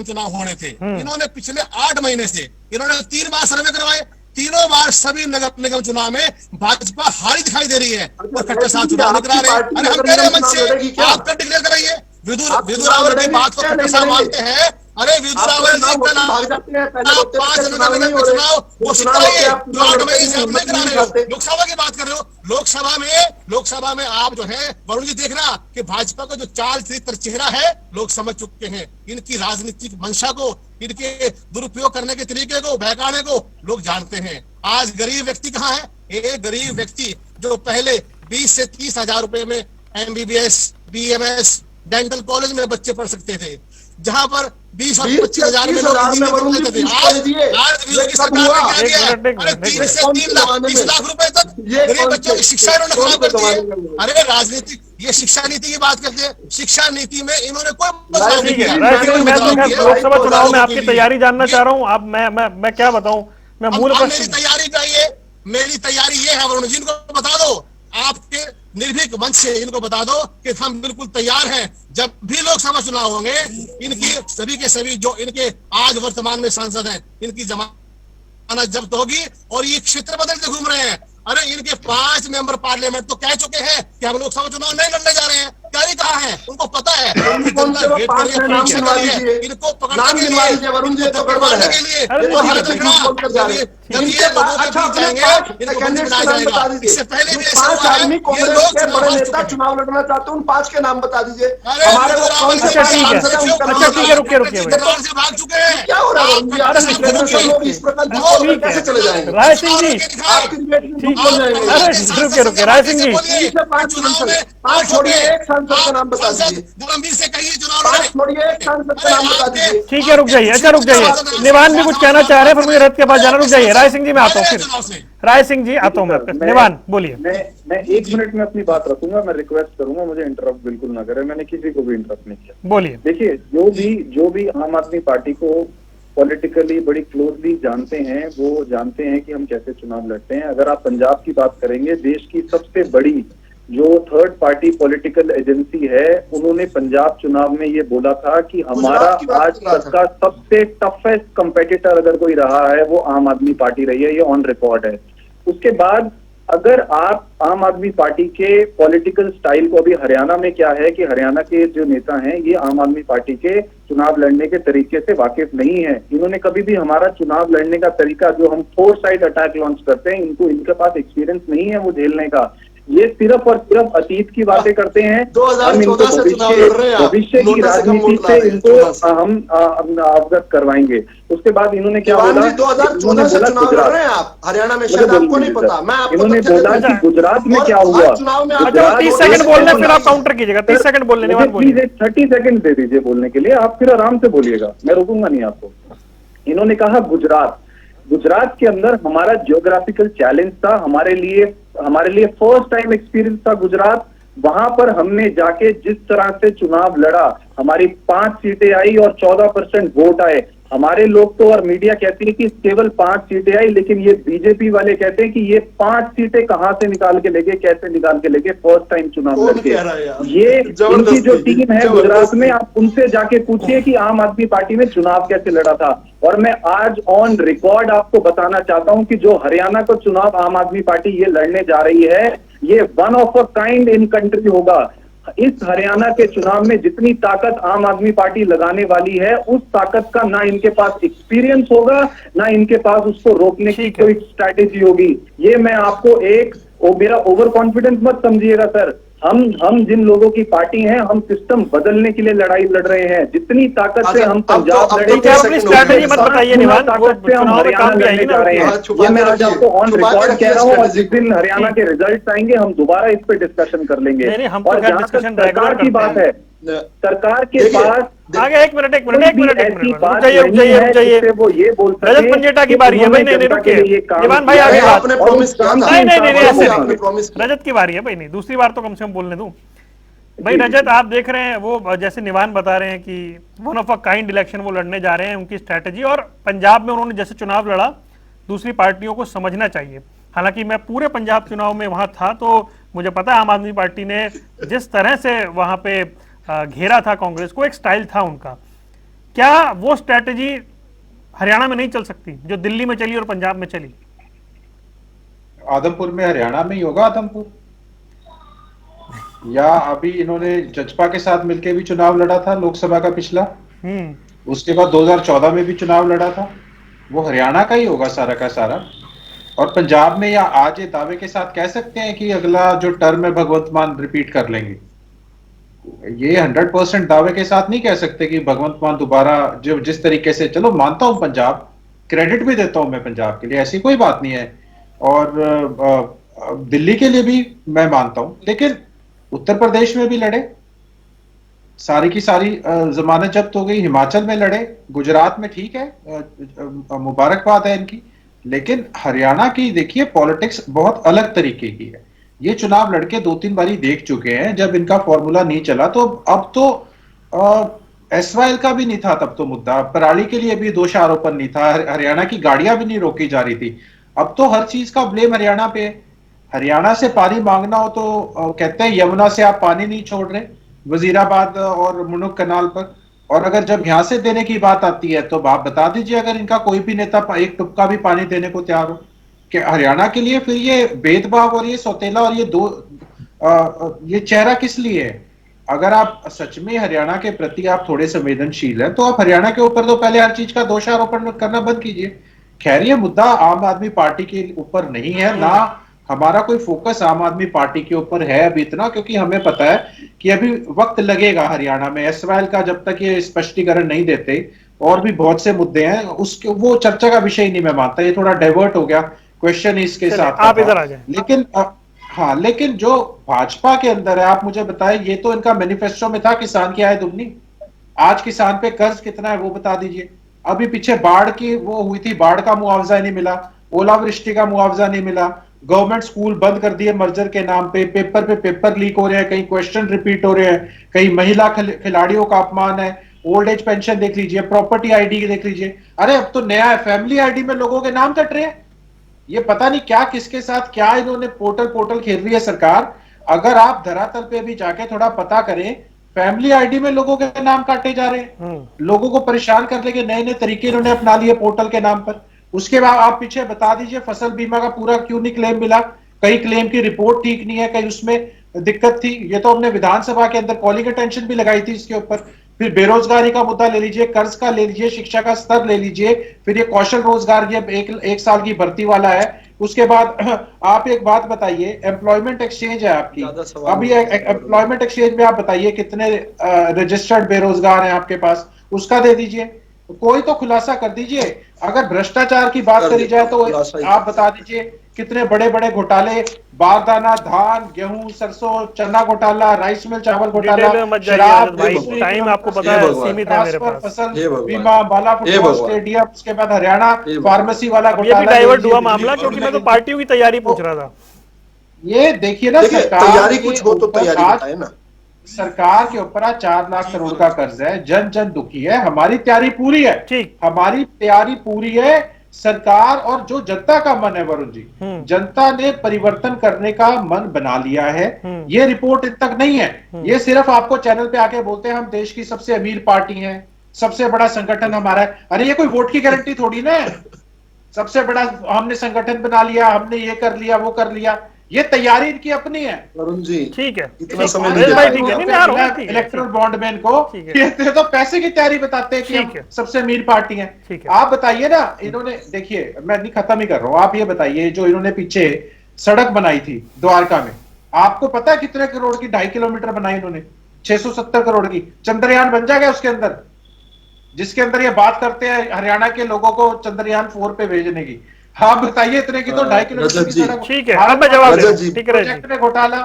चुनाव होने थे। इन्होंने पिछले 8 महीने से इन्होंने 3 बार सर्वे करवाए, तीनों बार सभी नगर निगम चुनाव में भाजपा हारी दिखाई दे रही है और खट्टर साहब चुनाव करा रहे हैं। अरे हम कह रहे हैं मंच से आप कर डिक्लेयर कराइए। विदु रावल की बात को खट्टर साहब मानते हैं। अरे विदु रावल जी भाग जाते हैं, पहले 5 नगर निगम के चुनाव वो कराइए, जो 8 महीने से आप नहीं करा रहे हो। लोकसभा की बात कर रहे हो, लोकसभा में आप जो है वरुण जी देखना कि भाजपा का जो चाल चेहरा है लोग समझ चुके हैं। इनकी राजनीतिक मंशा को, इनके दुरुपयोग करने के तरीके को, बहकाने को लोग जानते हैं। आज गरीब व्यक्ति कहाँ है? एक गरीब व्यक्ति जो पहले 20 से 30 हजार रुपए में MBBS, BMS, डेंटल कॉलेज में बच्चे पढ़ सकते थे, जहां पर 20 और 25 हजार में लोग आज की सरकार ने क्या किया? अरे 3 से 3 लाख 30 लाख रुपए तक गरीब बच्चों की शिक्षा इन्होंने खराब कर दी है। अरे राजनीति, ये शिक्षा नीति की बात करते हैं, शिक्षा नीति में इन्होंने कोई बदलाव नहीं किया। लोकसभा चुनाव में आपकी तैयारी जानना चाह रहा हूँ। आप मैं क्या बताऊं, मैं मूल मेरी तैयारी चाहिए, मेरी तैयारी ये है वरुण जी, इनको बता दो, आपके निर्भीक मंच से इनको बता दो कि हम बिल्कुल तैयार हैं। जब भी लोकसभा चुनाव होंगे, इनकी सभी के सभी जो इनके आज वर्तमान में सांसद हैं, इनकी जमानत जब्त होगी और ये क्षेत्र बदलते घूम रहे हैं। अरे इनके 5 मेंबर पार्लियामेंट तो कह चुके हैं कि हम लोकसभा चुनाव नहीं लड़ने जा रहे हैं। तैयारी कहाँ है? उनको पता है इनको पकड़ने के लिए, वरुण जी तो गड़बड़ है। इससे पहले भी 5 आदमी कांग्रेस के बड़े नेता चुनाव लड़ना चाहते हैं, उन 5 के नाम बता दीजिए। हमारे वो कौन से अच्छा ठीक है, रुकिए से भाग चुके हैं। क्या हो रहा है? लोग इस प्रकार कैसे चले जाएंगे? राय सिंह जी रुकिए राय सिंह जी, 5 छोड़िए, एक सांसद का नाम बता दीजिए। धर्मवीर से कहिए चुनाव 5 छोड़िए, एक सांसद का नाम बता दीजिए। ठीक है रुक जाइए। अच्छा रुक जाइए, निवान भी कुछ कहना चाह रहे हैं, फिर मुझे रथ के पास जाना। रुक जाइए राय सिंह जी, मैं आता हूँ फिर। राय सिंह जी आता हूँ मैं, निवान बोलिए। मैं 1 मिनट में अपनी बात रखूंगा। मैं रिक्वेस्ट करूंगा मुझे इंटरप्ट बिल्कुल ना करें, मैंने किसी को भी इंटरप्ट नहीं किया। बोलिए। देखिए, जो भी आम आदमी पार्टी को पॉलिटिकली बड़ी क्लोजली जानते हैं, वो जानते हैं कि हम कैसे चुनाव लड़ते हैं। अगर आप पंजाब की बात करेंगे, देश की सबसे बड़ी जो 3rd पार्टी पॉलिटिकल एजेंसी है, उन्होंने पंजाब चुनाव में ये बोला था कि हमारा आज तक का सबसे टफेस्ट कंपेटिटर अगर कोई रहा है वो आम आदमी पार्टी रही है, ये ऑन रिकॉर्ड है। उसके बाद अगर आप आम आदमी पार्टी के पॉलिटिकल स्टाइल को, अभी हरियाणा में क्या है कि हरियाणा के जो नेता हैं ये आम आदमी पार्टी के चुनाव लड़ने के तरीके से वाकिफ नहीं है। इन्होंने कभी भी हमारा चुनाव लड़ने का तरीका, जो हम 4 साइड अटैक लॉन्च करते हैं, इनके पास एक्सपीरियंस नहीं है वो झेलने का। ये सिर्फ और सिर्फ अतीत की बातें करते हैं। 2014 से चुनाव लड़ रहे हैं, भविष्य की राजनीति से इनको हम अवगत करवाएंगे। उसके बाद इन्होंने क्या बोला? 2014 से चुनाव लड़ रहे हैं आप हरियाणा में, शायद आपको नहीं पता। मैं इन्होंने बोला कि गुजरात में क्या हुआ। अच्छा 30 सेकंड बोलने, फिर आप काउंटर कीजिएगा। 30 सेकंड बोलने के बाद बोलिए। 30 सेकंड दे दीजिए बोलने के लिए, आप फिर आराम से बोलिएगा, मैं रोकूंगा नहीं आपको। इन्होंने कहा गुजरात के अंदर हमारा जियोग्राफिकल चैलेंज था, हमारे लिए फर्स्ट टाइम एक्सपीरियंस था गुजरात। वहां पर हमने जाके जिस तरह से चुनाव लड़ा, हमारी 5 सीटें आई और 14% वोट आए। हमारे लोग तो और मीडिया कहती है कि केवल 5 सीटें आई, लेकिन ये बीजेपी वाले कहते हैं कि ये 5 सीटें कहां से निकाल के लेके, कैसे निकाल के लेके, फर्स्ट टाइम चुनाव लड़के। ये इनकी जो टीम है गुजरात में, आप उनसे जाके पूछिए कि आम आदमी पार्टी ने चुनाव कैसे लड़ा था। और मैं आज ऑन रिकॉर्ड आपको बताना चाहता हूं कि जो हरियाणा का चुनाव आम आदमी पार्टी ये लड़ने जा रही है, ये one of a kind in country होगा। इस हरियाणा के चुनाव में जितनी ताकत आम आदमी पार्टी लगाने वाली है, उस ताकत का ना इनके पास एक्सपीरियंस होगा, ना इनके पास उसको रोकने की कोई स्ट्रैटेजी होगी। ये मैं आपको मेरा ओवर कॉन्फिडेंस मत समझिएगा सर। हम जिन लोगों की पार्टी हैं, हम सिस्टम बदलने के लिए लड़ाई लड़ रहे हैं। जितनी ताकत से हम पंजाब लड़ेंगे, अपनी स्ट्रैटेजी मत बताइए निवान, ताकत से हम हरियाणा लड़ने जा रहे हैं। ये मैं आज आपको ऑन रिकॉर्ड कह रहा हूँ, और जिस दिन हरियाणा के रिजल्ट आएंगे हम दोबारा इस पे डिस्कशन कर लेंगे। और जहां तक सरकार की बात है, सरकार के पास आगे एक मिनट ऐसी बात जाइए वो ये बोल सकते रजत पंजेटा की बारी है भाई। नहीं रुकिए निवान भाई, आगे बात। नहीं रजत की बारी है भाई, नहीं दूसरी बार तो कम से कम बोलने दूं भाई। रजत, आप देख रहे हैं वो जैसे निवान बता रहे हैं कि one of a kind election वो लड़ने जा रहे हैं, उनकी स्ट्रैटेजी। और पंजाब में उन्होंने जैसे चुनाव लड़ा, दूसरी पार्टियों को समझना चाहिए। हालांकि मैं पूरे पंजाब चुनाव में वहां था, तो मुझे पता है आम आदमी पार्टी ने जिस तरह से वहां पे घेरा था कांग्रेस को, एक स्टाइल था उनका। क्या वो स्ट्रैटेजी हरियाणा में नहीं चल सकती जो दिल्ली में चली और पंजाब में चली? आदमपुर में, हरियाणा में ही होगा आदमपुर, या अभी इन्होंने जजपा के साथ मिलकर भी चुनाव लड़ा था लोकसभा का पिछला, उसके बाद 2014 में भी चुनाव लड़ा था, वो हरियाणा का ही होगा सारा का सारा। और पंजाब में या आज ये दावे के साथ कह सकते हैं कि अगला जो टर्म है भगवंत मान रिपीट कर लेंगे? ये 100% दावे के साथ नहीं कह सकते कि भगवंत मान दोबारा, जो जिस तरीके से, चलो मानता हूं पंजाब, क्रेडिट भी देता हूं मैं पंजाब के लिए, ऐसी कोई बात नहीं है, और दिल्ली के लिए भी मैं मानता हूं, लेकिन उत्तर प्रदेश में भी लड़े, सारी की सारी जमानत जब्त हो गई, हिमाचल में लड़े, गुजरात में ठीक है, मुबारकबाद है इनकी, लेकिन हरियाणा की देखिए पॉलिटिक्स बहुत अलग तरीके की है। ये चुनाव लड़के 2-3 बारी देख चुके हैं, जब इनका फॉर्मूला नहीं चला तो अब तो एसवाइएल का भी नहीं था तब तो मुद्दा, पराली के लिए भी दोषारोपण नहीं था, हरियाणा की गाड़ियां भी नहीं रोकी जा रही थी। अब तो हर चीज का ब्लेम हरियाणा पे है। हरियाणा से पानी मांगना हो तो कहते हैं यमुना से आप पानी नहीं छोड़ रहे, वजीराबाद और मुनुक कनाल पर, और अगर जब यहां से देने की बात आती है तो आप बता दीजिए अगर इनका कोई भी नेता एक टुपका भी पानी देने को तैयार हो कि हरियाणा के लिए। फिर ये भेदभाव और ये सौतेला और ये चेहरा किस लिए है? अगर आप सच में हरियाणा के प्रति आप थोड़े संवेदनशील हैं तो आप हरियाणा के ऊपर तो पहले हर चीज का दोषारोपण करना बंद कीजिए। खैर ये मुद्दा आम आदमी पार्टी के ऊपर नहीं है, ना हमारा कोई फोकस आम आदमी पार्टी के ऊपर है अभी इतना, क्योंकि हमें पता है कि अभी वक्त लगेगा हरियाणा में एसवाइएल का, जब तक ये स्पष्टीकरण नहीं देते, और भी बहुत से मुद्दे हैं, उसके वो चर्चा का विषय नहीं मैं मानता। ये थोड़ा डाइवर्ट हो गया क्वेश्चन इसके साथ, आप इधर आ जाए। लेकिन हाँ, लेकिन जो भाजपा के अंदर है, आप मुझे बताएं, ये तो इनका मैनिफेस्टो में था किसान की आय दुगनी, आज किसान पे कर्ज कितना है वो बता दीजिए। अभी पीछे बाढ़ की वो हुई थी, बाढ़ का मुआवजा नहीं मिला, ओलावृष्टि का मुआवजा नहीं मिला, गवर्नमेंट स्कूल बंद कर दिए मर्जर के नाम पे पेपर लीक हो रहे हैं, कहीं क्वेश्चन रिपीट हो रहे हैं, कहीं महिला खिलाड़ियों का अपमान है, ओल्ड एज पेंशन देख लीजिए, प्रॉपर्टी आईडी देख लीजिए। अरे अब तो नया है, फैमिली आईडी में लोगों के नाम कट रहे हैं। ये पता नहीं क्या किसके साथ क्या इन्होंने पोर्टल खेल रही है सरकार। अगर आप धरातल पे भी जाके थोड़ा पता करें, फैमिली आईडी में लोगों के नाम काटे जा रहे हैं, लोगों को परेशान करने के नए नए तरीके इन्होंने अपना लिए पोर्टल के नाम पर। उसके बाद आप पीछे बता दीजिए फसल बीमा का पूरा क्यों नहीं क्लेम मिला, कई क्लेम की रिपोर्ट ठीक नहीं है, कहीं उसमें दिक्कत थी। ये तो हमने विधानसभा के अंदर कॉलिंग अटेंशन भी लगाई थी इसके ऊपर। फिर बेरोजगारी का मुद्दा ले लीजिए, कर्ज का ले लीजिए, शिक्षा का स्तर ले लीजिए, फिर ये कौशल रोजगार ये एक साल की भर्ती वाला है। उसके बाद आप एक बात बताइए, एम्प्लॉयमेंट एक्सचेंज है आपकी, अभी एम्प्लॉयमेंट एक्सचेंज में आप बताइए कितने रजिस्टर्ड बेरोजगार हैं आपके पास, उसका दे दीजिए, कोई तो खुलासा कर दीजिए। अगर भ्रष्टाचार की बात करी जाए तो आप बता दीजिए कितने बड़े बड़े घोटाले, बारदाना, धान, गेहूं, सरसों, चना घोटाला, राइस मिल चावल घोटाला, शराब, टाइम आपको पता है सीमित है मेरे पास, फसल बीमा, बाला फुटबॉल स्टेडियम, उसके बाद हरियाणा फार्मेसी वाला घोटाला। ये भी डाइवर्ट हुआ मामला, क्योंकि मैं तो पार्टियों की तैयारी पूछ रहा था। ये देखिए ना, तैयारी कुछ हो तो तैयारी बताए ना। सरकार के ऊपर आज 4 लाख करोड़ का कर्ज है, जन जन दुखी है। हमारी तैयारी पूरी है, ठीक। हमारी तैयारी पूरी है। सरकार और जो जनता का मन है वरुण जी, जनता ने परिवर्तन करने का मन बना लिया है। ये रिपोर्ट इन तक नहीं है, ये सिर्फ आपको चैनल पे आके बोलते हैं हम देश की सबसे अमीर पार्टी हैं, सबसे बड़ा संगठन हमारा है। अरे ये कोई वोट की गारंटी थोड़ी ना है। सबसे बड़ा हमने संगठन बना लिया, हमने ये कर लिया, वो कर लिया, ये तैयारी इनकी अपनी है। वरुण जी ठीक है, इतना समय इलेक्ट्रल बॉन्डमैन को ये तो पैसे की तैयारी बताते हैं कि हम सबसे अमीर पार्टी हैं। आप बताइए ना, इन्होंने देखिए मैं नहीं खत्म ही कर रहा हूं, आप ये बताइए जो इन्होंने पीछे सड़क बनाई थी द्वारका में, आपको पता है कितने करोड़ की? 2.5 किलोमीटर बनाई इन्होंने, 670 करोड़ की। चंद्रयान बन जाएगा उसके अंदर, जिसके अंदर ये बात करते हैं हरियाणा के लोगों को चंद्रयान 4 पे भेजने की। हाँ बताइए, इतने की तो 2.5 किलोमीटर की सड़क। ठीक है, अब मैं जवाब दे दूं। ठीक है, प्रोजेक्ट में घोटाला,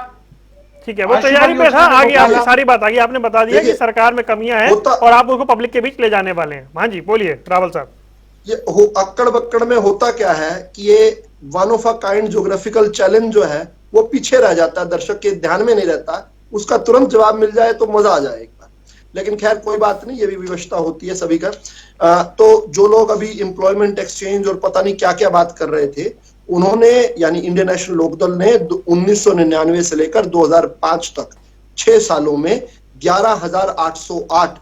ठीक है, वो तैयारी पे था। आगे आपकी सारी बात आगे आपने बता दिया कि सरकार में कमियां हैं और आप उसको पब्लिक के बीच ले जाने वाले हैं। हाँ जी बोलिए रावल साहब। ये अक्कड़ बक्कड़ में होता क्या है कि ये one of a kind geographical challenge जो है वो पीछे रह जाता है, दर्शक के ध्यान में नहीं रहता। उसका तुरंत जवाब मिल जाए तो मजा आ जाए एक बार, लेकिन खैर कोई बात नहीं, ये भी व्यवस्था होती है सभी का। तो जो लोग अभी एम्प्लॉयमेंट एक्सचेंज और पता नहीं क्या क्या बात कर रहे थे, उन्होंने यानी इंडियन नेशनल लोकदल ने 1999 से लेकर 2005 तक 6 सालों में 11,808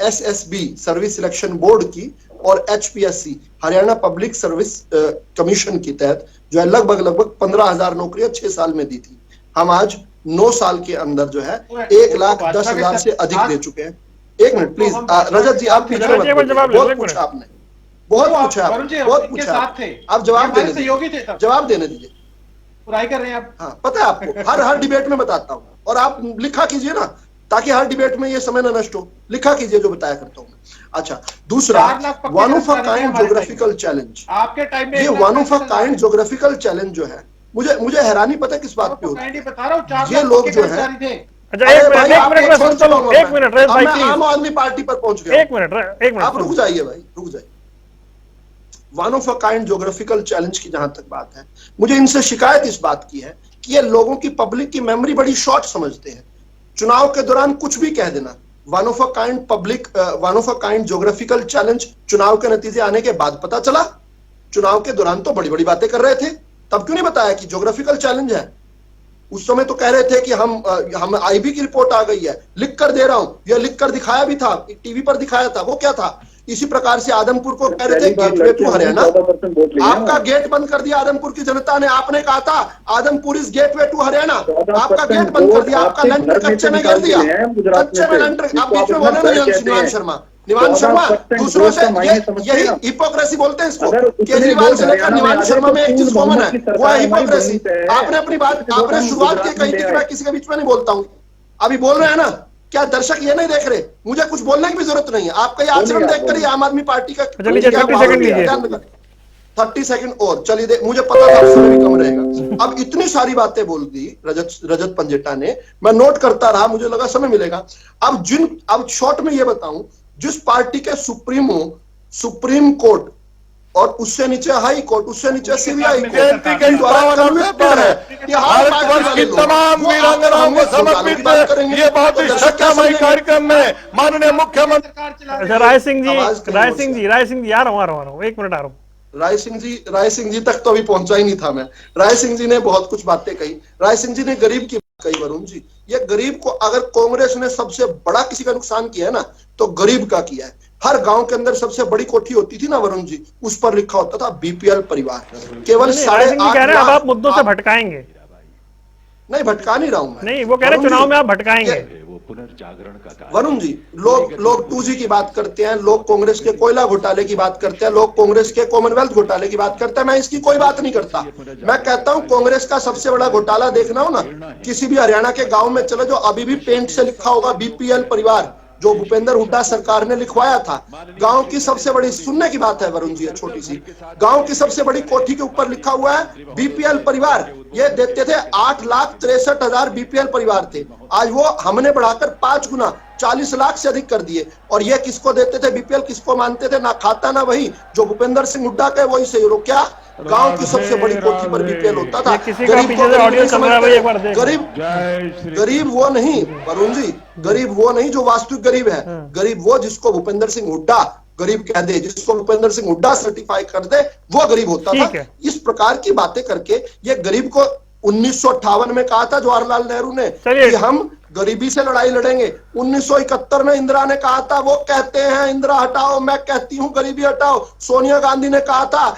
SSB सर्विस सिलेक्शन बोर्ड की और HPSC Haryana public service commission के तहत जो है लगभग 15,000 नौकरियां 6 साल में दी थी। हम आज 9 साल के अंदर जो है 1,10,000 से अधिक दे चुके हैं। एक मिनट प्लीज रजत जी, आप पीछे बहुत पूछा आपने, बहुत पूछा, बहुत पूछा, आप जवाब देने दीजिए, जवाब देने दीजिए। बुराई कर रहे हैं आप। हाँ पता है आपको, हर डिबेट में बताता हूँ, और आप लिखा कीजिए ना ताकि हर डिबेट में ये समय न नष्ट हो। लिखा कीजिए जो बताया करता हूँ। अच्छा, दूसरा one of a kind geographical challenge, आपके टाइम में ये one of a kind geographical challenge जो है, मुझे हैरानी पता किस बात पे होती है। ये लोग जो है, अच्छा एक मिनट भाई, आम आदमी पार्टी पर पहुंच गया। एक मिनट आप रुक जाइए भाई, रुक जाइए। One of a kind geographical challenge की जहां तक बात है, मुझे इनसे शिकायत इस बात की है कि ये लोगों की, पब्लिक की मेमोरी बड़ी शॉर्ट समझते हैं। चुनाव के दौरान कुछ भी कह देना। One of a kind geographical challenge चुनाव के नतीजे आने के बाद पता चला। चुनाव के दौरान तो बड़ी बड़ी बातें कर रहे थे, तब क्यों नहीं बताया कि ज्योग्राफिकल चैलेंज है? उस समय तो कह रहे थे कि हम आईबी की रिपोर्ट आ गई है, लिख कर दे रहा हूं। यह लिख कर दिखाया भी था, टीवी पर दिखाया था। वो क्या था? इसी प्रकार से आदमपुर को कह रहे थे गेटवे टू हरियाणा, आपका गेट बंद कर दिया आदमपुर की जनता ने। आपने कहा था Adampur is gateway to Haryana, आपका गेट बंद कर दिया, आपका लेंटर कच्चे में कर दिया, कच्चे में लेंटर। आप बीच में बोले ना निवान शर्मा, दूसरों से यही हिपोक्रेसी बोलते हैं इसको। केजरीवाल से लेकर निवान शर्मा में एक चीज कॉमन है, वो है हिपोक्रेसी। आपने अपनी बात, आपने शुरुआत की कही थी कि मैं किसी के बीच में नहीं बोलता हूं, अभी बोल रहे हैं ना। क्या दर्शक ये नहीं देख रहे? मुझे कुछ बोलने की भी जरूरत नहीं है, आपका ये आचरण देखकर ही आम आदमी पार्टी का 30 सेकंड और चलिए। मुझे पता था समय भी कम रहेगा। अब इतनी सारी बातें बोल दी रजत पंजेटा ने, मैं नोट करता रहा, मुझे लगा समय मिलेगा। अब शॉर्ट में ये बताऊं, जिस पार्टी के सुप्रीम कोर्ट और उससे नीचे हाई कोर्ट, उससे नीचे सीबीआई कार्यक्रम में माननीय मुख्यमंत्री राय सिंह जी आ रहा हूँ, एक मिनट आ रहा हूँ। राय सिंह जी तक तो अभी पहुंचा ही नहीं था मैं। राय सिंह जी ने बहुत कुछ बातें कही। राय सिंह जी ने गरीब की बात कही। वरुण जी, ये गरीब को अगर कांग्रेस ने सबसे बड़ा किसी का नुकसान किया है ना, तो गरीब का किया है। हर गांव के अंदर सबसे बड़ी कोठी होती थी ना वरुण जी, उस पर लिखा होता था बीपीएल परिवार। केवल 8.5 लाख। आप मुद्दों से भटकाएंगे? नहीं, भटका नहीं रहा हूं मैं। नहीं, वो कह रहे चुनाव में आप भटकाएंगे। वरुण जी, लोग 2G की बात करते हैं, लोग कांग्रेस के कोयला घोटाले की बात करते हैं, लोग कांग्रेस के कॉमनवेल्थ घोटाले की बात करते हैं। मैं इसकी कोई बात नहीं करता। मैं कहता हूं कांग्रेस का सबसे बड़ा घोटाला देखना हो ना, किसी भी हरियाणा के गांव में चले, जो अभी भी पेंट से लिखा होगा बीपीएल परिवार, जो भूपेंद्र हुड्डा सरकार ने लिखवाया था। गांव की सबसे बड़ी, सुनने की बात है वरुण जी, छोटी सी, गांव की सबसे बड़ी कोठी के ऊपर लिखा हुआ है बीपीएल परिवार। ये देते थे 8,63,000 बीपीएल परिवार थे। आज वो हमने बढ़ाकर 5 गुना 40 लाख से अधिक कर दिए। और ये किसको देते थे बीपीएल? किसको मानते थे? ना खाता ना वही जो भूपेंद्र सिंह हुड्डा के, वही से। क्या गांव की सबसे बड़ी कोठी पर बीपीएल होता था। ये किसी का गरीब पीछे को से गरीब ऑडियो नहीं चल रहा है भाई, एक बार समझते। देख। गरीब वो नहीं वरुण जी, गरीब वो नहीं जो वास्तविक गरीब है। गरीब वो जिसको भूपेंद्र सिंह हुड्डा गरीब कह दे, जिसको भूपेंद्र सिंह हुड्डा सर्टिफाई कर दे, वो गरीब होता ठीक था। है। इस प्रकार की बातें करके ये गरीब को 1958 में कहा था जवाहरलाल नेहरू ने चलिए। कि हम गरीबी से लड़ाई लड़ेंगे। 1971 में इंदिरा ने कहा था, वो कहते हैं इंदिरा हटाओ, मैं कहती हूं गरीबी हटाओ। सोनिया गांधी ने कहा था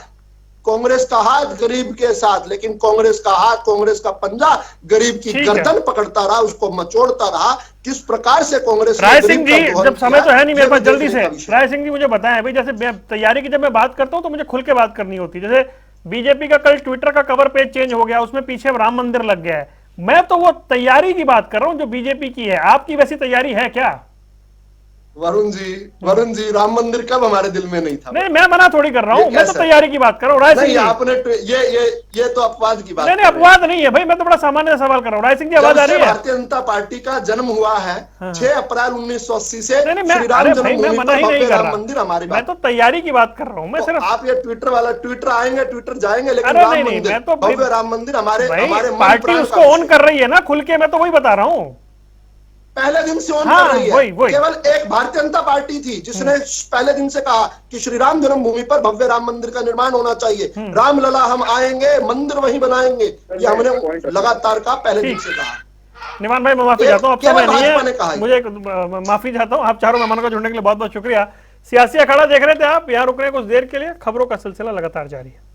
कांग्रेस का हाथ गरीब के साथ, लेकिन कांग्रेस का हाथ, कांग्रेस का पंजा गरीब की ठीक है। गर्दन पकड़ता रहा, उसको मचोड़ता रहा। किस प्रकार से कांग्रेस ने राय गरीब सिंह का जी, दोहन जब समय किया, तो है नहीं मेरे ये पास, भी जल्दी देखने से का विषय। राय सिंह जी मुझे बताएं भाई, जैसे तैयारी की जब मैं बात करता हूं तो मुझे खुल के बात करनी होती है। जैसे बीजेपी का कल ट्विटर का कवर पेज चेंज हो गया, उसमें पीछे राम मंदिर लग गया है। मैं तो वो तैयारी की बात कर रहा हूं जो बीजेपी की है। आपकी वैसी तैयारी है क्या? वरुण जी, राम मंदिर कब हमारे दिल में नहीं था? नहीं, मैं मना थोड़ी कर रहा हूं, ये मैं तो कैसा? तैयारी की बात कर रहा हूं। राय सिंह नहीं, जी, आपने ये तो अपवाद की बात नहीं कर रहे हैं। अपवाद नहीं है भाई, मैं तो बड़ा सामान्य सवाल कर रहा हूं। राय सिंह जी, आवाज जब आ से रही है? भारतीय जनता पार्टी का जन्म हुआ है 6 अप्रैल 1980 से नहीं, मैं श्री राम अरे भाई, मैं जन्मभूमि मना पर ही नहीं भव्य कर राम रहा, मंदिर हमारी मैं बात। तो तैयारी की बात कर रहा हूं। मैं तो सिर्फ आप ये ट्विटर आएंगे, ट्विटर जाएंगे, लेकिन अरे राम नहीं, मंदिर, मैं तो भाई- भव्य राम मंदिर हमारे भाई मन पार्टी प्राण उसको का ऑन विषय। कर रही है ना खुल के, मैं तो वही बता रहा हूं। पहले दिन से ऑन हाँ, कर रही है। वही। केवल एक भारतीय जनता पार्टी थी जिसने पहले दिन से कहा कि श्री राम जन्मभूमि पर भव्य राम मंदिर का निर्माण होना चाहिए। रामलला हम आएंगे, मंदिर वहीं बनाएंगे, ये हमने लगातार कहा, पहले दिन से कहा। निमान भाई, मैं माफी ये चाहता हूं, अब केवल समय नहीं भाजपा ने कहा है, है। मुझे माफी चाहता हूं। आप चारों मेहमानों का जुड़ने के लिए बहुत बहुत शुक्रिया। सियासी अखाड़ा देख रहे थे आप, यहाँ रुक रहे हैं कुछ देर के लिए। खबरों का सिलसिला लगातार जारी है।